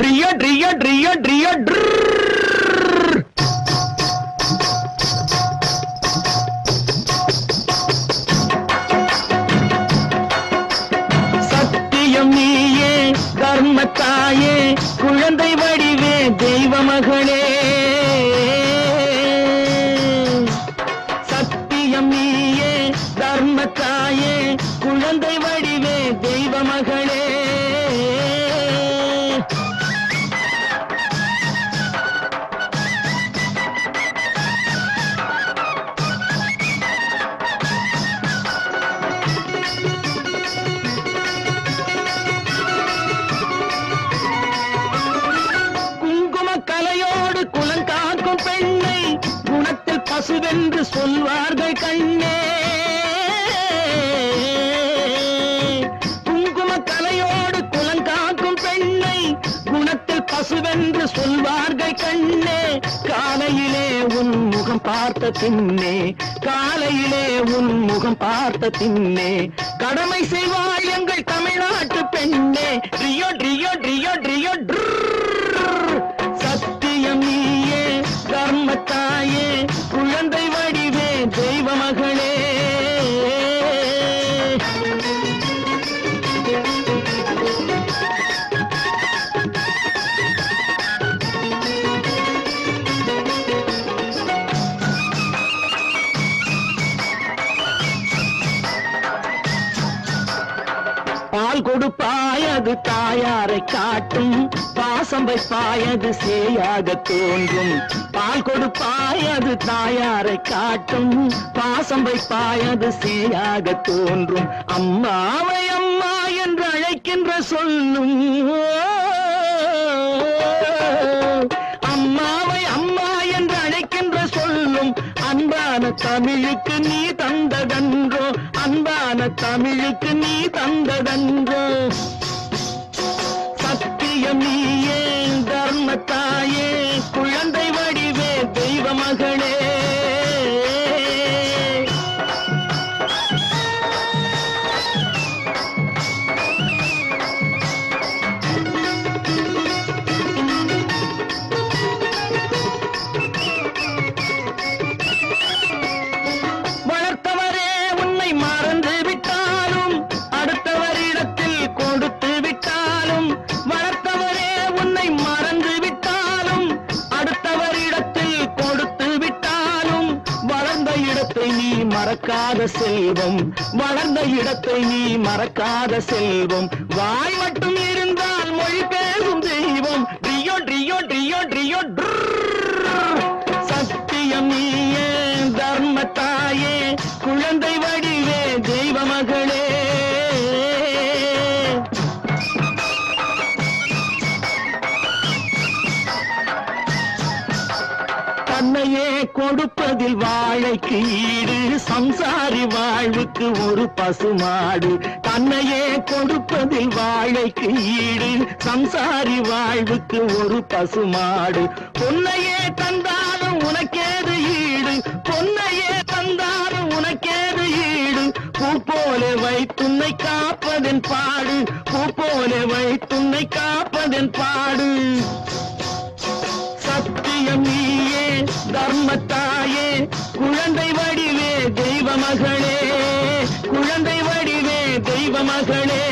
ட்ரியோ ட்ரியோ ட்ரியோ ட்ரியோ சத்தியம் நீயே தர்மத்தாயே குழந்தை வடிவே தெய்வ மகளே சத்தியம் நீயே தர்மத்தாயே குழந்தை வடிவே தெய்வ மகளே கலையோடு குலங்காக்கும் பெண்ணை குணத்தில் பசுவென்று சொல்வார்கள் கண்ணே குங்கும கலையோடு குலங்காக்கும் பெண்ணை குணத்தில் பசுவென்று சொல்வார்கள் கண்ணே காலையிலே உன் முகம் பார்த்த பின்னே காலையிலே உன் முகம் பார்த்த பின்னே கடமை செய்வாள் எங்கள் தமிழ்நாட்டு பெண்ணே ட்ரியோ ட்ரியோ ட்ரியோ ட்ரியோ சத்தியம் நீயே தர்மத்தாயே குழந்தை வடிவே தெய்வ மகளே பால் கொடுப்பாயது தாயாரை காட்டும் பாசம் வைப்பாயது சேயாக தோன்றும் பால் கொடுப்பாயது தாயாரை காட்டும் பாசம் வைப்பாயது சேயாக தோன்றும் அம்மாவை அம்மா என்று அழைக்கின்ற சொல்லும் அம்மாவை அம்மா என்று அழைக்கின்ற சொல்லும் அன்பான தமிழுக்கு நீ தந்ததன்றோ அன்பான தமிழுக்கு நீ தந்ததன்றோ சத்தியம் நீயே தர்மத்தாயே குழந்தை வடிவே தெய்வ மகளே வளர்த்தவரே உன்னை மறந்து விட்டாலும் அடுத்தவரிடத்தில் கொடுத்து விட்டாலும் வளர்த்தவரே உன்னை மறந்து விட்டாலும் அடுத்தவரிடத்தில் கொடுத்து விட்டாலும் வளர்ந்த இடத்தை நீ மறக்காத செல்வம் வளர்ந்த இடத்தை நீ மறக்காத செல்வம் வாய் மட்டும் இருந்தால் மொழி பேசும் தெய்வம் ட்ரியோ ட்ரியோ ட்ரியோ ட்ரியோ சத்தியம் நீயே தர்மத்தாயே குழந்தை வடிவே தெய்வ மகளே தன்னையே கொடுப்பதில் வாழைக்கு ஈடு சம்சாரி வாழ்வுக்கு ஒரு பசுமாடு தன்னையே கொடுப்பதில் வாழைக்கு ஈடு சம்சாரி வாழ்வுக்கு ஒரு பசுமாடு பொன்னையே தந்தாலும் உனக்கேது ஈடு பொன்னையே தந்தாலும் உனக்கேது ஈடு பூ போல வைத்துன்னை காப்பதன் பாடு பூ போல வைத்துன்னை காப்பதன் பாடு சத்தியம் நீயே தர்மத்தாயே குழந்தை வடிவே தெய்வ மகளே குழந்தை வடிவே தெய்வ மகளே